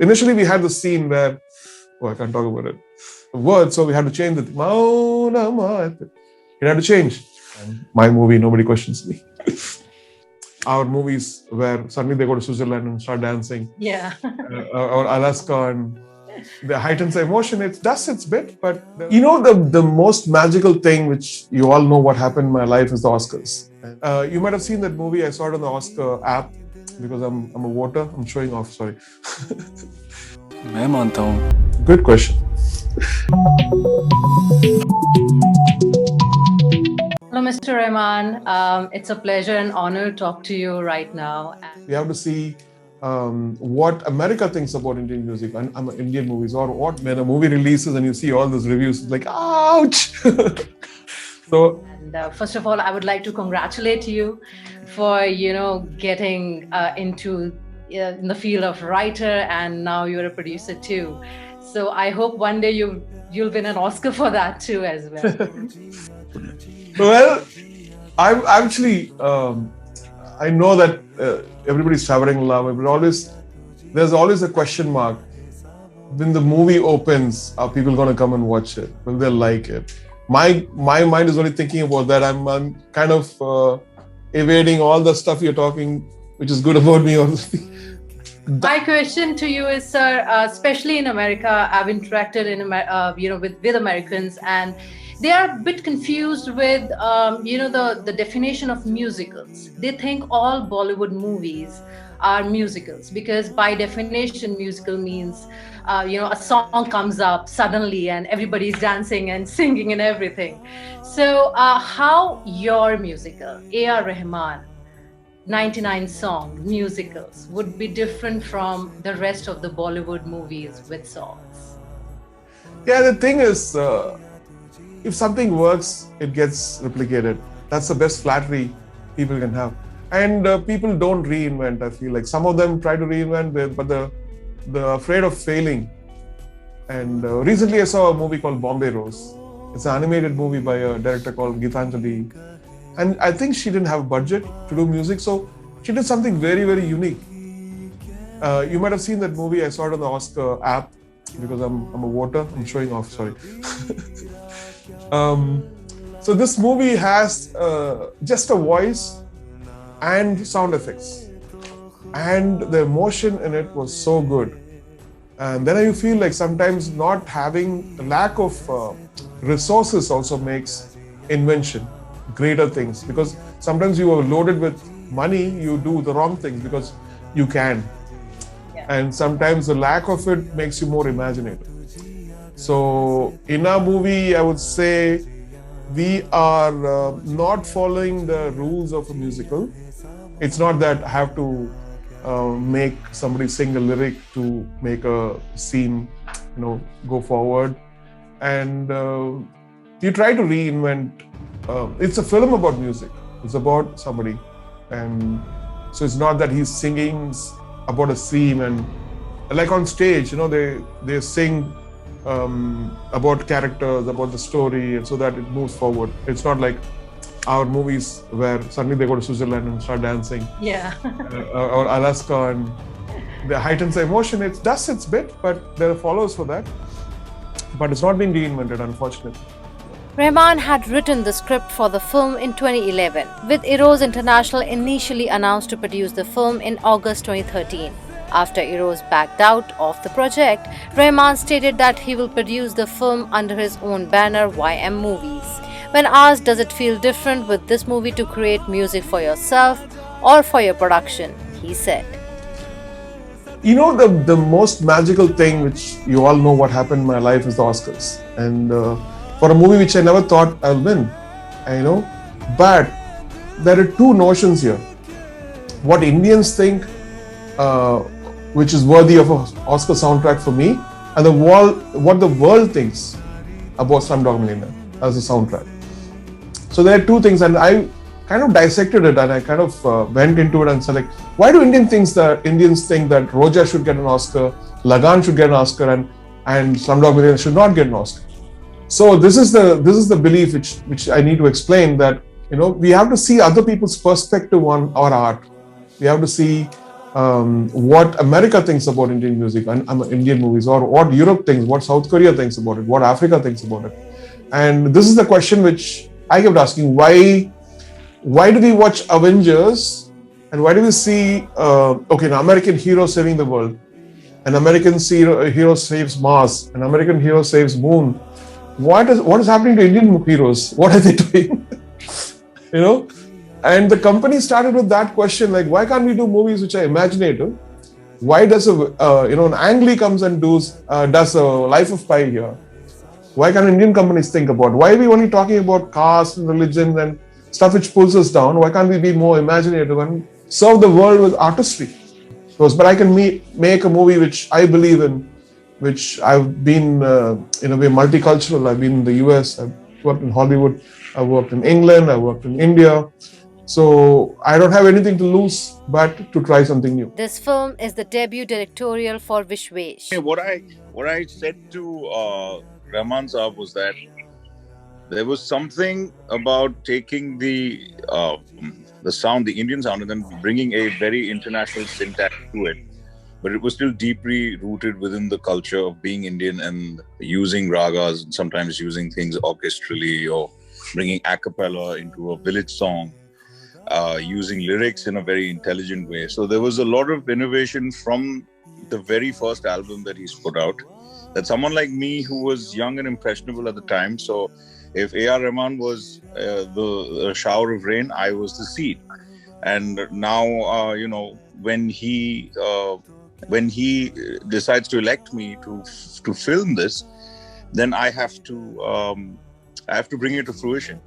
Initially, we had the scene where, I can't talk about it, the words, so we had to change it. It had to change. And my movie, nobody questions me. Our movies where suddenly they go to Switzerland and start dancing. Yeah. Or Alaska, and the heightens the emotion. It does its bit, but the most magical thing, which you all know what happened in my life, is the Oscars. You might have seen that movie. I saw it on the Oscar app because I'm a voter. I'm showing off. Sorry. मैं मानता हूँ. Good question. Hello, Mr. Rahman. It's a pleasure and honor to talk to you right now. We have to see what America thinks about Indian music and Indian movies, or what when a movie releases and you see all those reviews, it's like, ouch! And first of all, I would like to congratulate you for getting into in the field of writer, and now you're a producer too. So I hope one day you'll win an Oscar for that too as well. Well, I'm actually I know that everybody's showering love, but there's always a question mark. When the movie opens, are people going to come and watch it? Will they like it? My mind is only thinking about that. I'm kind of evading all the stuff you're talking, which is good about me. My question to you is, sir, especially in America, I've interacted with Americans, and they are a bit confused with the definition of musicals. They think all Bollywood movies are musicals because by definition musical means a song comes up suddenly and everybody's dancing and singing and everything. So how your musical, AR Rahman, 99 song musicals would be different from the rest of the Bollywood movies with songs? Yeah, the thing is, if something works, it gets replicated. That's the best flattery people can have. And people don't reinvent, I feel like. Some of them try to reinvent, but they're afraid of failing. And recently I saw a movie called Bombay Rose. It's an animated movie by a director called Geetanjali. And I think she didn't have a budget to do music, so she did something very, very unique. You might have seen that movie. I saw it on the Oscar app because I'm a voter. I'm showing off, sorry. So this movie has just a voice and sound effects, and the emotion in it was so good. And then you feel like sometimes not having a lack of resources also makes invention, greater things, because sometimes you are loaded with money, you do the wrong things because you can. Yeah. And sometimes the lack of it makes you more imaginative. So in our movie, I would say we are not following the rules of a musical. It's not that I have to make somebody sing a lyric to make a scene, go forward. And you try to reinvent. It's a film about music. It's about somebody. And so it's not that he's singing about a scene, and like on stage, they sing about characters, about the story, and so that it moves forward. It's not like our movies where suddenly they go to Switzerland and start dancing. Yeah. Or Alaska, and the heightens the emotion. It does its bit, but there are followers for that. But it's not being reinvented, unfortunately. Rahman had written the script for the film in 2011, with Eros International initially announced to produce the film in August 2013. After Eros backed out of the project, Rahman stated that he will produce the film under his own banner, YM Movies. When asked, does it feel different with this movie to create music for yourself or for your production, he said, the most magical thing, which you all know what happened in my life, is the Oscars. And for a movie which I never thought I'll win, but there are two notions here. What Indians think, which is worthy of an Oscar soundtrack for me, and what the world thinks about Slumdog Millionaire as a soundtrack. So there are two things, and I kind of dissected it, and I kind of went into it and said, why do Indians think that Roja should get an Oscar, Lagan should get an Oscar, and Slumdog Millionaire should not get an Oscar? So this is the belief which I need to explain, that we have to see other people's perspective on our art. We have to see what America thinks about Indian music and Indian movies, or what Europe thinks, what South Korea thinks about it, what Africa thinks about it. And this is the question which I kept asking: Why do we watch Avengers, and why do we see an American hero saving the world, an American hero saves Mars, an American hero saves Moon? What is happening to Indian heroes? What are they doing? you know and the company started with that question, like, why can't we do movies which are imaginative? Why does an Ang Lee comes and does a Life of Pi here? Why can't Indian companies think about, why are we only talking about caste and religion and stuff which pulls us down? Why can't we be more imaginative and serve the world with artistry? But I can make a movie which I believe in, which I've been in a way multicultural. I've been in the US, I've worked in Hollywood, I've worked in England, I've worked in India. So I don't have anything to lose but to try something new. This film is the debut directorial for Vishwesh. What I said to Rahman Saab was that there was something about taking the sound, the Indian sound, and then bringing a very international syntax to it. But it was still deeply rooted within the culture of being Indian and using ragas and sometimes using things orchestrally or bringing a cappella into a village song, using lyrics in a very intelligent way. So there was a lot of innovation from the very first album that he's put out, that someone like me who was young and impressionable at the time, so if AR Rahman was the shower of rain, I was the seed. And now, when he decides to elect me to film this, then I have to bring it to fruition.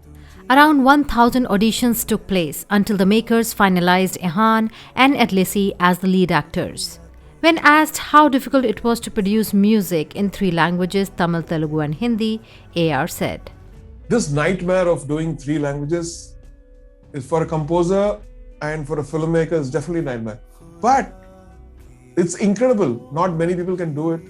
Around 1,000 auditions took place until the makers finalized Ehan and Atlisi as the lead actors. When asked how difficult it was to produce music in 3 languages, Tamil, Telugu and Hindi, AR said, "This nightmare of doing 3 languages is, for a composer and for a filmmaker, is definitely a nightmare. But it's incredible. Not many people can do it.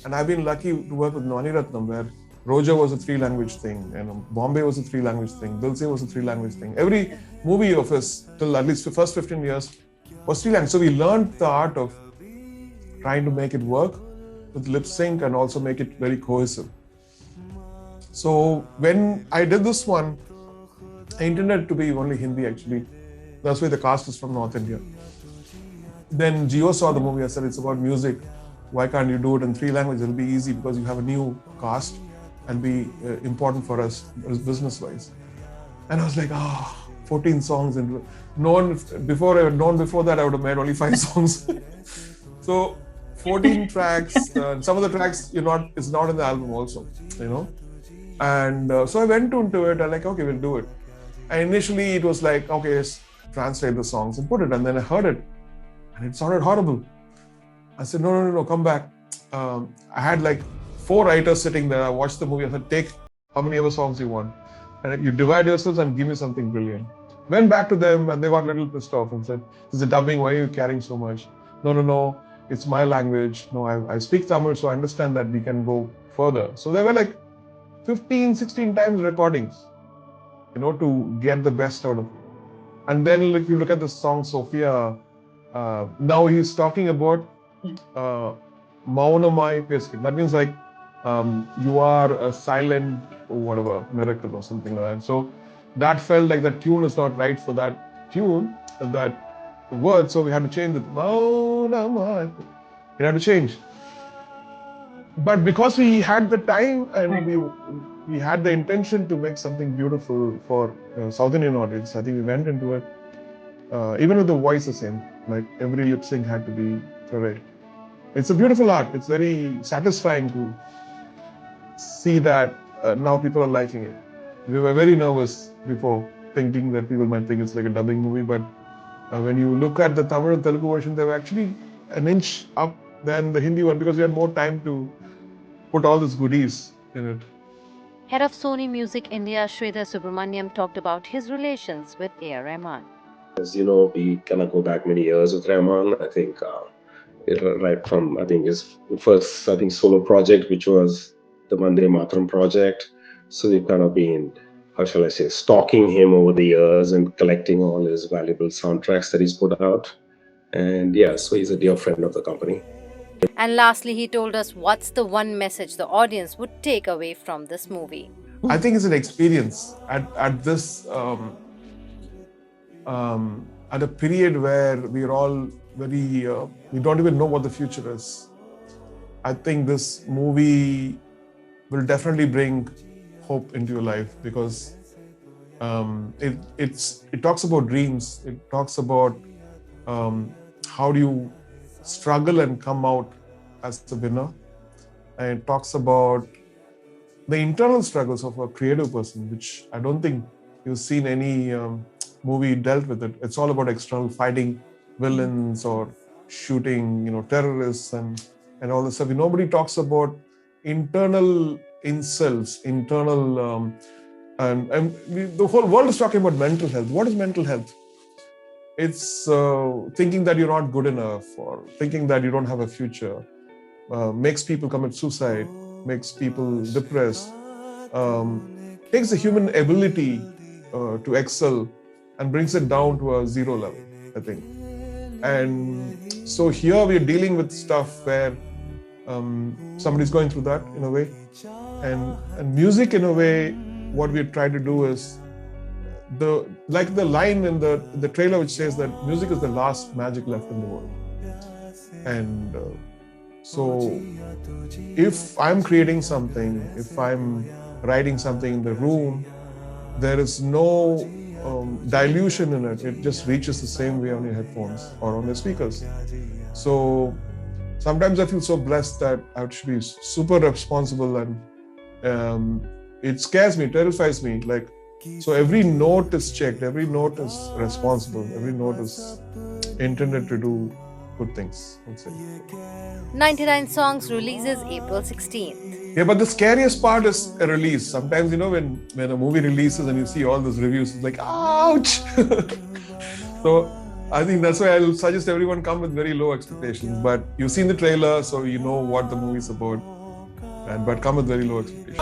And I've been lucky to work with Nani Ratnam, where Roja was a 3-language thing, and Bombay was a 3-language thing, Dilse was a 3-language thing. Every movie of his, till at least the first 15 years, was 3-language. So we learned the art of trying to make it work with lip sync and also make it very cohesive. So when I did this one, I intended it to be only Hindi actually. That's why the cast is from North India. Then Gio saw the movie. I said, it's about music. Why can't you do it in 3 languages? It'll be easy because you have a new cast and be important for us business-wise. And I was like, 14 songs. And before that, I would have made only 5 songs. So 14 tracks. Some of the tracks it's not in the album also, And so I went into it. I'm like, okay, we'll do it. And initially it was like, okay, let's translate the songs and put it. And then I heard it and it sounded horrible. I said, no, come back. I had like 4 writers sitting there. I watched the movie. I said, take how many other songs you want. And you divide yourselves and give me something brilliant. Went back to them and they got a little pissed off and said, this is a dubbing. Why are you carrying so much? No. It's my language. No, I speak Tamil, so I understand that we can go further. So there were like 15, 16 times recordings, to get the best out of it. And then if you look at the song Sophia, now he's talking about Maunamai Peske. That means like you are a silent miracle or something like that. So that felt like the tune is not right for that tune, that word. So we had to change it. Maunamai. We had to change. But because we had the time and we had the intention to make something beautiful for South Indian audience, I think we went into it. Even with the voice the same, like every lip sync had to be correct. It's a beautiful art. It's very satisfying to see that now people are liking it. We were very nervous before, thinking that people might think it's like a dubbing movie, but when you look at the Tamil and Telugu version, they were actually an inch up than the Hindi one because we had more time to put all these goodies in it. Head of Sony Music India, Shweta Subramaniam, talked about his relations with AR Rahman. As you know, we kind of go back many years with Rahman. I think right from his first solo project, which was the Monday Matram project. So we've kind of been, how shall I say, stalking him over the years and collecting all his valuable soundtracks that he's put out. And yeah, so he's a dear friend of the company. And lastly, he told us what's the one message the audience would take away from this movie. I think it's an experience at this at a period where we're all very we don't even know what the future is. I think this movie will definitely bring hope into your life because it talks about dreams. It talks about how do you struggle and come out as a winner, and it talks about the internal struggles of a creative person, which I don't think you've seen any movie dealt with it. It's all about external fighting villains or shooting, terrorists and all this stuff. Nobody talks about internal insults, internal, the whole world is talking about mental health. What is mental health? It's thinking that you're not good enough or thinking that you don't have a future. Makes people commit suicide, makes people depressed, takes the human ability to excel and brings it down to a zero level, I think. And so here we're dealing with stuff where somebody's going through that in a way. And music in a way, what we try to do is the line in the trailer which says that music is the last magic left in the world. And so if I'm creating something, if I'm writing something in the room, there is no dilution in it. It just reaches the same way on your headphones or on your speakers. So sometimes I feel so blessed that I have to be super responsible, and it scares me, terrifies me. So every note is checked, every note is responsible, every note is intended to do good things, I would say. 99 Songs releases April 16th. Yeah, but the scariest part is a release. Sometimes, when a movie releases and you see all those reviews, it's like, ouch! So I think that's why I'll suggest everyone come with very low expectations. But you've seen the trailer, so you know what the movie's about. But come with very low expectations.